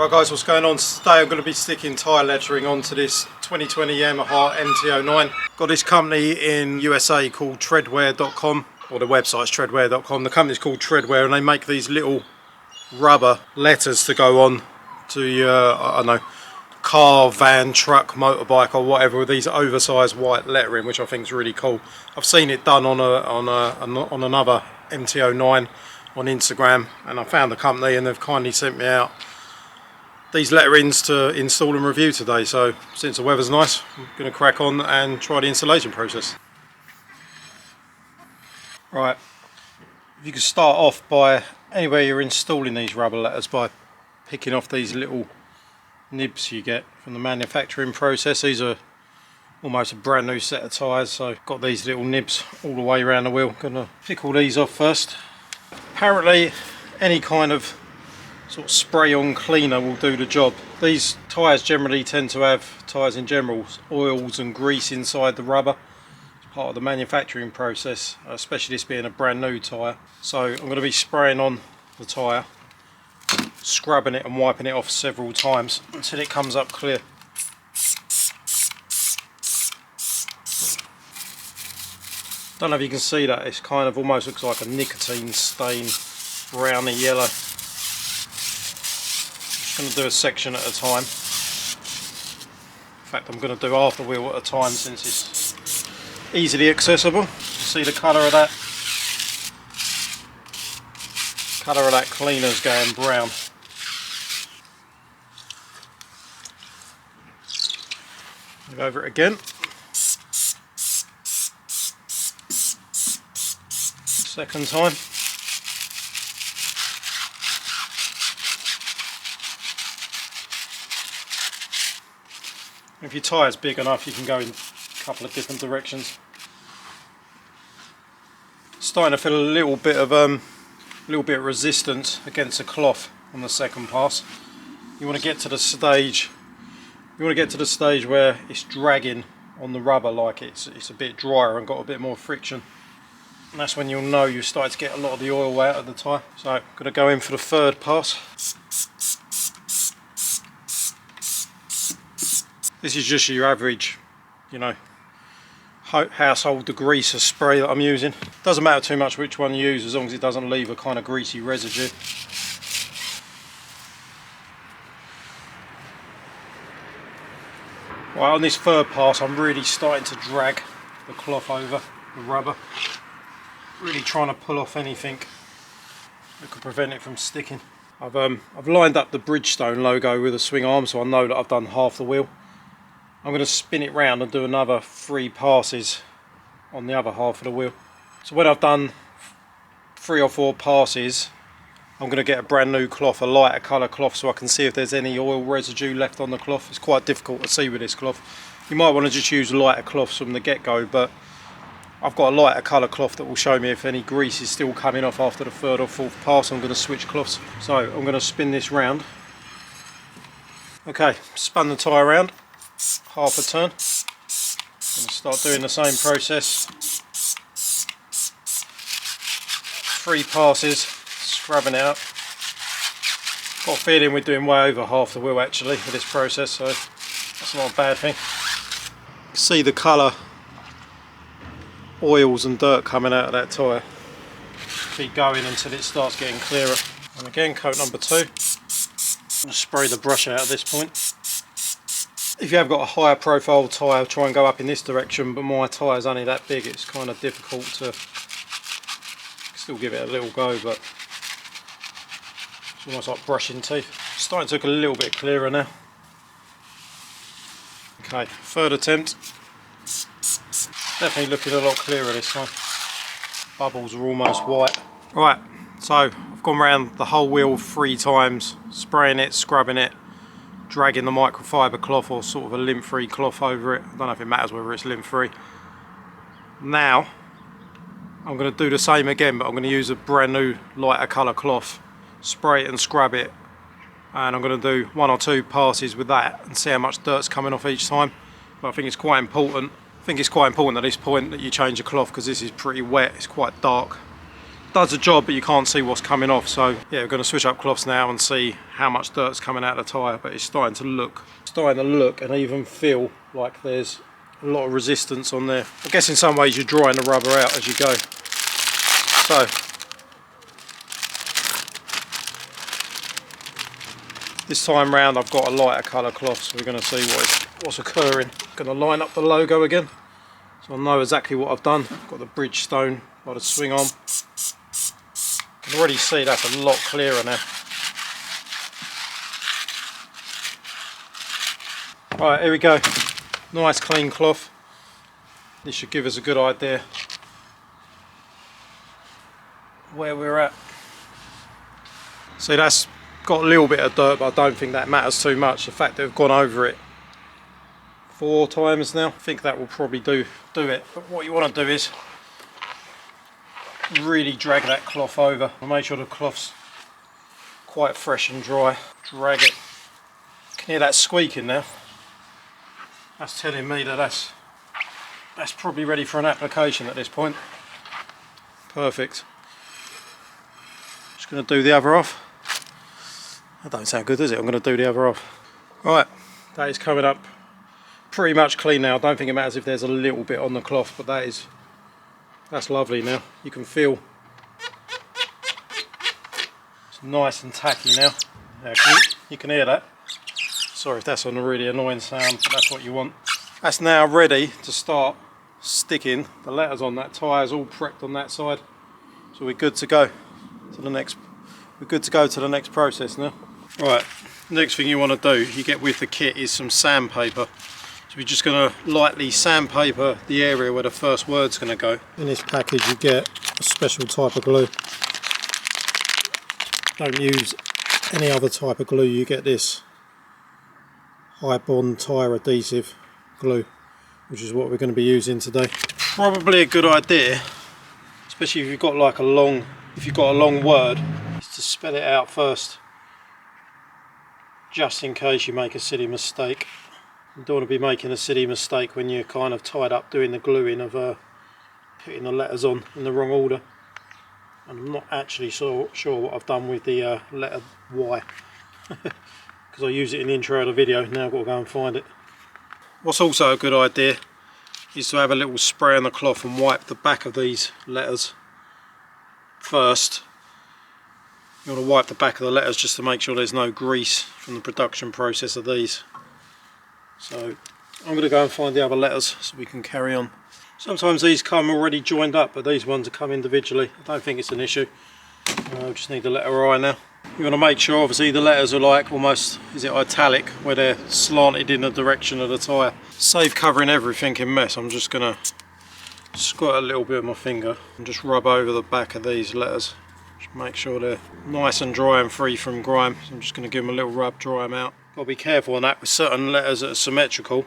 Right guys, what's going on? Today I'm going to be sticking tyre lettering onto this 2020 Yamaha MT-09. Got this company in USA called TREDWEAR.com, or the website's TREDWEAR.com. The company's called TREDWEAR and they make these little rubber letters to go on to your, I don't know, car, van, truck, motorbike or whatever, with these oversized white lettering, which I think is really cool. I've seen it done on another MT-09 on Instagram, and I found the company and they've kindly sent me out these letterings to install and review today. So since the weather's nice, I'm going to crack on and try the installation process. Right, if you could start off by anywhere you're installing these rubber letters by picking off these little nibs you get from the manufacturing process. These are almost a brand new set of tyres, so got these little nibs all the way around the wheel. Gonna pick all these off first. Apparently any kind of sort of spray on cleaner will do the job. These tyres generally tend to have, tyres in general, oils and grease inside the rubber. It's part of the manufacturing process, especially this being a brand new tyre. So I'm going to be spraying on the tyre, scrubbing it and wiping it off several times until it comes up clear. Don't know if you can see that, it's kind of almost looks like a nicotine stain, browny yellow. I'm going to do a section at a time. In fact, I'm going to do half the wheel at a time since it's easily accessible. See the colour of that? Colour of that cleaner's going brown. Go over it again. Second time. If your tyre's big enough, you can go in a couple of different directions. Starting to feel a little bit of resistance against the cloth on the second pass. You want to get to the stage. You want to get to the stage where it's dragging on the rubber, like it's a bit drier and got a bit more friction. And that's when you'll know you're starting to get a lot of the oil out of the tyre. So I'm going to go in for the third pass. This is just your average, you know, household degreaser spray that I'm using. Doesn't matter too much which one you use as long as it doesn't leave a kind of greasy residue. Right, on this third pass I'm really starting to drag the cloth over the rubber. Really trying to pull off anything that could prevent it from sticking. I've lined up the Bridgestone logo with a swing arm, so I know that I've done half the wheel. I'm going to spin it round and do another 3 passes on the other half of the wheel. So when I've done 3 or 4 passes, I'm going to get a brand new cloth, a lighter colour cloth, so I can see if there's any oil residue left on the cloth. It's quite difficult to see with this cloth. You might want to just use lighter cloths from the get-go, but I've got a lighter colour cloth that will show me if any grease is still coming off after the 3rd or 4th pass. I'm going to switch cloths. So I'm going to spin this round. Okay, spun the tyre round, half a turn. I'm going to start doing the same process. 3 passes, scrubbing it out. Got a feeling we're doing way over half the wheel actually with this process, so that's not a bad thing. See the colour, oils and dirt coming out of that tyre. Keep going until it starts getting clearer. And again, coat number 2. I'm going to spray the brush out at this point. If you have got a higher profile tyre, try and go up in this direction, but my tyre's only that big, it's kind of difficult to still give it a little go, but it's almost like brushing teeth. Starting to look a little bit clearer now. Okay, third attempt. Definitely looking a lot clearer this time. Bubbles are almost white. Right, so I've gone around the whole wheel 3 times, spraying it, scrubbing it, dragging the microfiber cloth or sort of a lint-free cloth over it. I don't know if it matters whether it's lint-free. Now I'm going to do the same again, but I'm going to use a brand new lighter colour cloth, spray it and scrub it, and I'm going to do 1 or 2 passes with that and see how much dirt's coming off each time. But I think it's quite important. At this point that you change the cloth, because this is pretty wet, it's quite dark. does the job, but you can't see what's coming off. So yeah, we're going to switch up cloths now and see how much dirt's coming out of the tyre. But it's starting to look and even feel like there's a lot of resistance on there. I guess in some ways you're drying the rubber out as you go. So this time round I've got a lighter colour cloth, so we're going to see what's occurring. I'm going to line up the logo again, so I know exactly what I've done. I've got the Bridgestone by the swing arm. You can already see that's a lot clearer now. Right, here we go. Nice clean cloth. This should give us a good idea where we're at. See, that's got a little bit of dirt, but I don't think that matters too much. The fact that we've gone over it 4 times now, I think that will probably do it. But what you want to do is really drag that cloth over and make sure the cloth's quite fresh and dry. Drag it. You can hear that squeaking now. That's telling me that that's probably ready for an application at this point. Perfect. Just going to do the other off. That don't sound good, does it? I'm going to do the other off. Right, that is coming up pretty much clean now. I don't think it matters if there's a little bit on the cloth, but that's lovely now. You can feel it's nice and tacky now. You can hear that. Sorry if that's a really annoying sound, but that's what you want. That's now ready to start sticking the letters on. That tyre's all prepped on that side, so we're good to go to the next. We're good to go to the next process now. Right, next thing you want to do, you get with the kit, is some sandpaper. So we're just going to lightly sandpaper the area where the first word's going to go. In this package you get a special type of glue. Don't use any other type of glue, you get this high bond tyre adhesive glue, which is what we're going to be using today. Probably a good idea, especially if you've got like a long word, is to spell it out first, just in case you make a silly mistake. You don't want to be making a silly mistake when you're kind of tied up doing the gluing of putting the letters on in the wrong order. I'm not actually sure what I've done with the letter Y because I use it in the intro of the video. Now I've got to go and find it. What's also a good idea is to have a little spray on the cloth and wipe the back of these letters first. You want to wipe the back of the letters just to make sure there's no grease from the production process of these. So I'm going to go and find the other letters so we can carry on. Sometimes these come already joined up, but these ones come individually. I don't think it's an issue. I just need the letter I now. You want to make sure obviously the letters are like almost, is it italic, where they're slanted in the direction of the tyre. Save covering everything in mess, I'm just going to squirt a little bit with my finger and just rub over the back of these letters. Just make sure they're nice and dry and free from grime. So I'm just going to give them a little rub, dry them out. Got to be careful on that with certain letters that are symmetrical.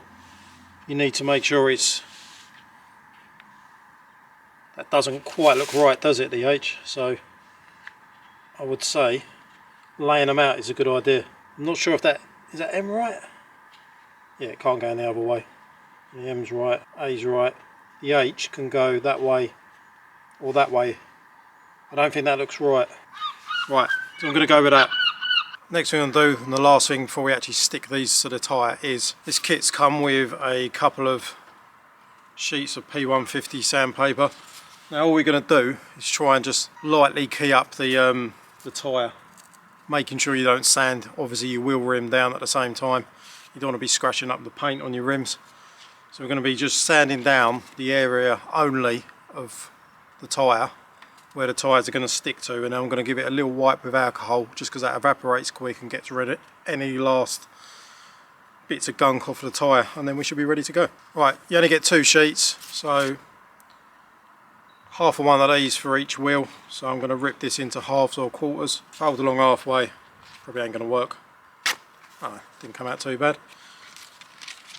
You need to make sure that doesn't quite look right, does it, the H? So I would say laying them out is a good idea. I'm not sure if is that M right? Yeah, it can't go in the other way. The M's right, A's right. The H can go that way or that way. I don't think that looks right. Right, so I'm going to go with that. Next thing I'm going to do, and the last thing before we actually stick these to the tyre, is this kit's come with a couple of sheets of P150 sandpaper. Now all we're going to do is try and just lightly key up the tyre, making sure you don't sand obviously your wheel rim down at the same time. You don't want to be scratching up the paint on your rims. So we're going to be just sanding down the area only of the tyre where the tyres are going to stick to, and then I'm going to give it a little wipe with alcohol just because that evaporates quick and gets rid of any last bits of gunk off the tyre, and then we should be ready to go. Right, you only get 2 sheets, so half of one of these for each wheel. So I'm going to rip this into halves or quarters, fold along halfway. Probably ain't going to work. Oh, didn't come out too bad.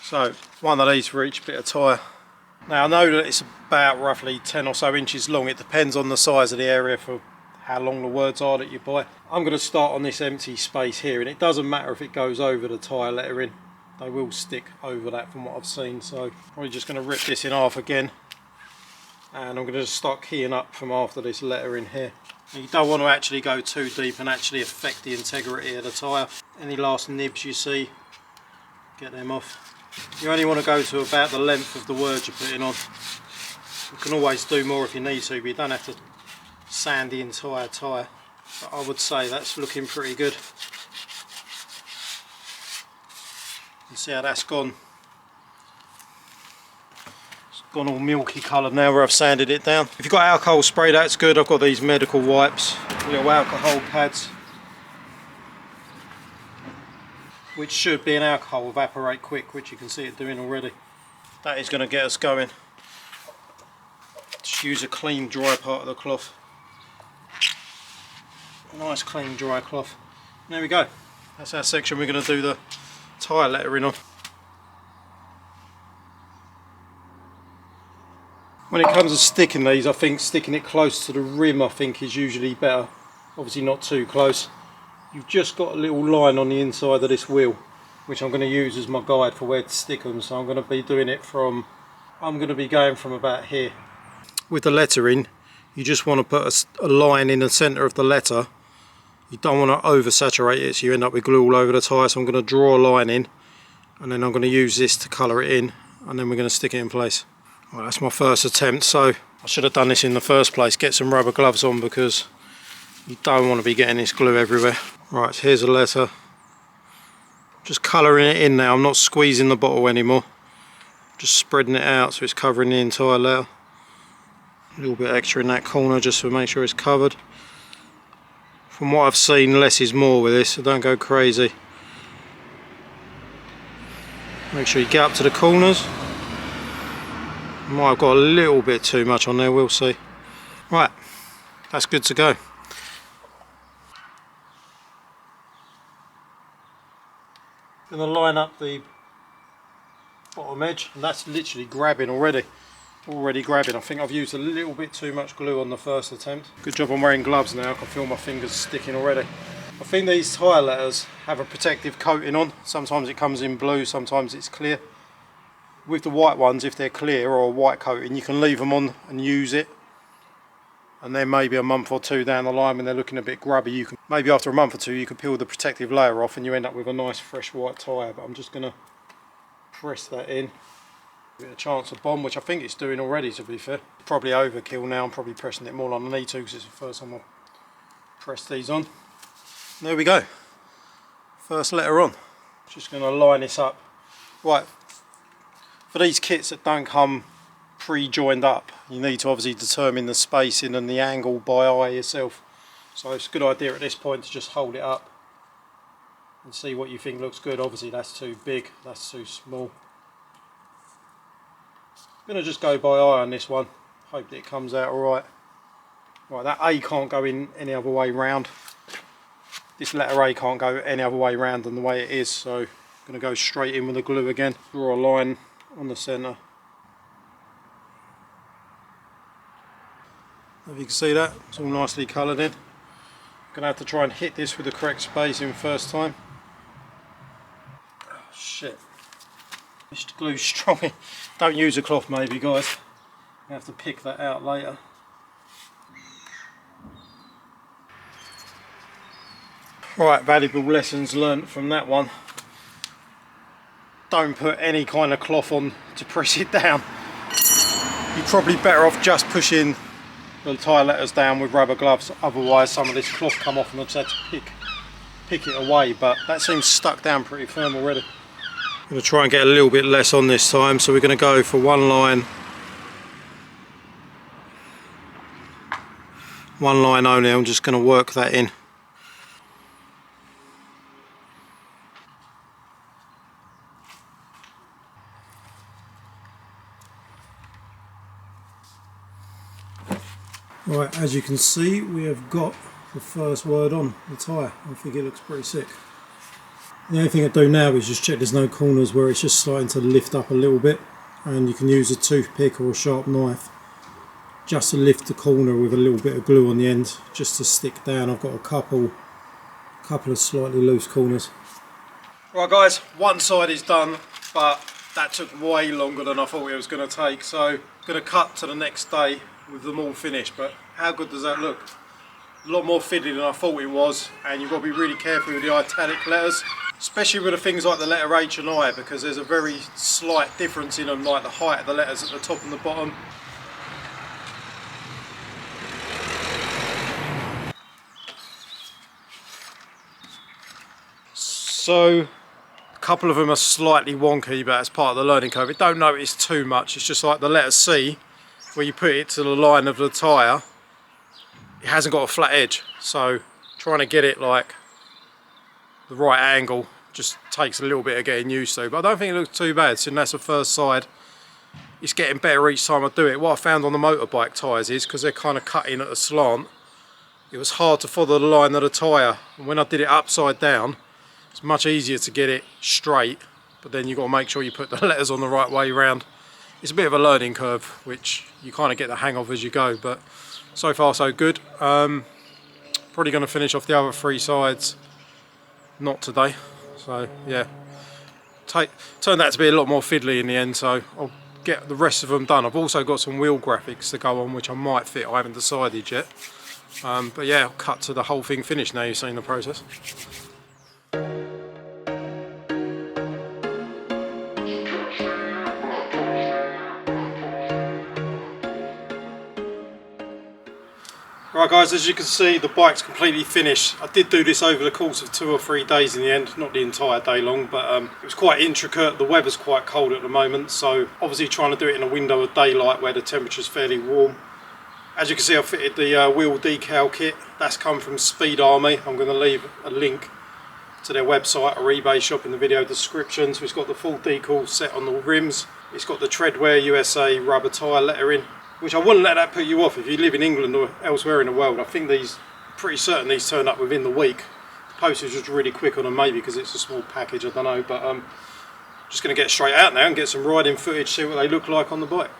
So one of these for each bit of tyre. Now I know that it's about roughly 10 or so inches long. It depends on the size of the area for how long the words are that you buy. I'm going to start on this empty space here, and it doesn't matter if it goes over the tyre lettering. They will stick over that from what I've seen. So probably just going to rip this in half again. and I'm going to just start keying up from after this letter in here. And you don't want to actually go too deep and actually affect the integrity of the tyre. Any last nibs you see, get them off. You only want to go to about the length of the word you're putting on. You can always do more if you need to, but you don't have to sand the entire tyre. But I would say that's looking pretty good. You see how that's gone? It's gone all milky coloured now where I've sanded it down. If you've got alcohol spray, that's good. I've got these medical wipes, little alcohol pads, which should be an alcohol evaporate quick, which you can see it doing already. That is going to get us going. Just use a clean dry part of the cloth. A nice clean dry cloth. There we go. That's our section we're going to do the tyre lettering on. When it comes to sticking these, I think sticking it close to the rim is usually better. Obviously not too close. You've just got a little line on the inside of this wheel, which I'm going to use as my guide for where to stick them. So I'm going to be doing it from, I'm going to be going from about here. With the lettering, you just want to put a line in the centre of the letter. You don't want to oversaturate it so you end up with glue all over the tyre. So I'm going to draw a line in, and then I'm going to use this to colour it in, and then we're going to stick it in place. Well, that's my first attempt, so I should have done this in the first place. Get some rubber gloves on because you don't want to be getting this glue everywhere. Right, so here's a letter. Just colouring it in now. I'm not squeezing the bottle anymore. Just spreading it out so it's covering the entire letter. A little bit extra in that corner just to make sure it's covered. From what I've seen, less is more with this, so don't go crazy. Make sure you get up to the corners. Might have got a little bit too much on there, we'll see. Right, that's good to go. Going to line up the bottom edge, and that's literally grabbing already. Grabbing. I think I've used a little bit too much glue on the first attempt. Good job I'm wearing gloves now, I can feel my fingers sticking already. I think these tyre letters have a protective coating on. Sometimes it comes in blue, sometimes it's clear. With the white ones, if they're clear or a white coating, you can leave them on and use it. And then maybe a month or two down the line when they're looking a bit grubby, you can, maybe after a month or two, you can peel the protective layer off and you end up with a nice fresh white tyre. But I'm just going to press that in. Give it a chance of bomb, which I think it's doing already, to be fair. Probably overkill now, I'm probably pressing it more than I need to because it's the first time I've pressed these on. There we go. First letter on. Just going to line this up. Right. For these kits that don't come pre-joined up, you need to obviously determine the spacing and the angle by eye yourself. So it's a good idea at this point to just hold it up and see what you think looks good. Obviously that's too big, that's too small. I'm going to just go by eye on this one, hope that it comes out alright. Right, that A can't go in any other way round. This letter A can't go any other way round than the way it is, so I'm going to go straight in with the glue again. Draw a line on the centre. If you can see that, it's all nicely coloured in. I'm going to have to try and hit this with the correct spacing first time. Oh, shit. This glue's strong. Don't use a cloth maybe, guys. You have to pick that out later. Right, valuable lessons learnt from that one. Don't put any kind of cloth on to press it down. You're probably better off just pushing the tyre letters down with rubber gloves, otherwise some of this cloth come off and I've had to pick it away, but that seems stuck down pretty firm already. I'm going to try and get a little bit less on this time, so we're going to go for one line only. I'm just going to work that in. Right, as you can see, we have got the first word on the tyre. I think it looks pretty sick. The only thing I do now is just check there's no corners where it's just starting to lift up a little bit, and you can use a toothpick or a sharp knife just to lift the corner with a little bit of glue on the end, just to stick down. I've got a couple of slightly loose corners. Right guys, one side is done, but that took way longer than I thought it was going to take, so I'm going to cut to the next day with them all finished. But how good does that look? A lot more fiddly than I thought it was, and you've got to be really careful with the italic letters, especially with the things like the letter H and I, because there's a very slight difference in them, like the height of the letters at the top and the bottom. So a couple of them are slightly wonky, but as part of the learning curve, it don't notice too much. It's just like the letter C, where you put it to the line of the tyre, it hasn't got a flat edge, so trying to get it like the right angle just takes a little bit of getting used to. But I don't think it looks too bad, since that's the first side. It's getting better each time I do it. What I found on the motorbike tyres is, because they're kind of cut in at a slant, it was hard to follow the line of the tyre, and when I did it upside down, it's much easier to get it straight, but then you've got to make sure you put the letters on the right way round. It's a bit of a learning curve, which you kind of get the hang of as you go, but so far so good. Probably going to finish off the other 3 sides, not today, so yeah. Turned out to be a lot more fiddly in the end, so I'll get the rest of them done. I've also got some wheel graphics to go on, which I might fit, I haven't decided yet. But yeah, I'll cut to the whole thing finished now you've seen the process. Right guys, as you can see, the bike's completely finished. I did do this over the course of 2 or 3 days in the end, not the entire day long, but it was quite intricate. The weather's quite cold at the moment, so obviously trying to do it in a window of daylight where the temperature's fairly warm. As you can see, I fitted the wheel decal kit. That's come from Speed Army. I'm going to leave a link to their website or eBay shop in the video description. So it's got the full decal set on the rims. It's got the TREDWEAR USA rubber tyre lettering, which I wouldn't let that put you off if you live in England or elsewhere in the world. I think pretty certain these turn up within the week. The postage was really quick on them, maybe because it's a small package, I don't know. But I'm just going to get straight out now and get some riding footage, see what they look like on the bike.